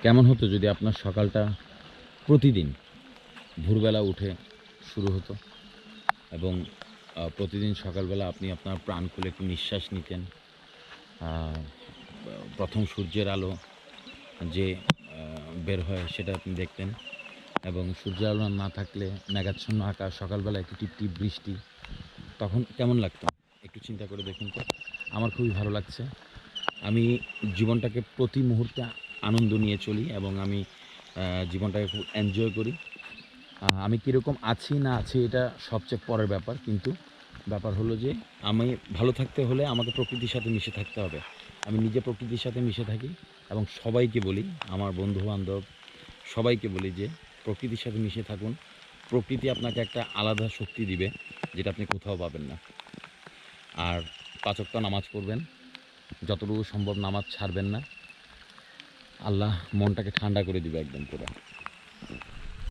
কেমন হতো যদি আপনার সকালটা প্রতিদিন ভোরবেলা উঠে শুরু হতো এবং প্রতিদিন সকালবেলা আপনি আপনার প্রাণ খুলে একটু নিঃশ্বাস নিতেন। আ প্রথম সূর্যের আলো যে বের হয় সেটা আপনি দেখতেন এবং সূর্যের আলো না থাকলে মেঘাচ্ছন্ন আকাশ, সকালবেলা একটু টিপটিপ বৃষ্টি, তখন কেমন লাগতো? একটু চিন্তা করে দেখুন তো। আমার খুবই ভালো লাগছে। আমি জীবনটাকে প্রতি মুহূর্তে আনন্দ নিয়ে চলি এবং আমি জীবনটাকে খুব এনজয় করি। আমি কীরকম আছি না আছি এটা সবচেয়ে পরের ব্যাপার। কিন্তু ব্যাপার হলো যে আমি ভালো থাকতে হলে আমাকে প্রকৃতির সাথে মিশে থাকতে হবে। আমি নিজে প্রকৃতির সাথে মিশে থাকি এবং সবাইকে বলি, আমার বন্ধু-বান্ধব সবাইকে বলি যে প্রকৃতির সাথে মিশে থাকুন। প্রকৃতি আপনাকে একটা আলাদা শক্তি দিবে যেটা আপনি কোথাও পাবেন না। আর ৫ ওয়াক্ত নামাজ পড়বেন। যতটুকু সম্ভব নামাজ ছাড়বেন না। আল্লাহ মনটাকে ঠান্ডা করে দিবে একদম পুরা।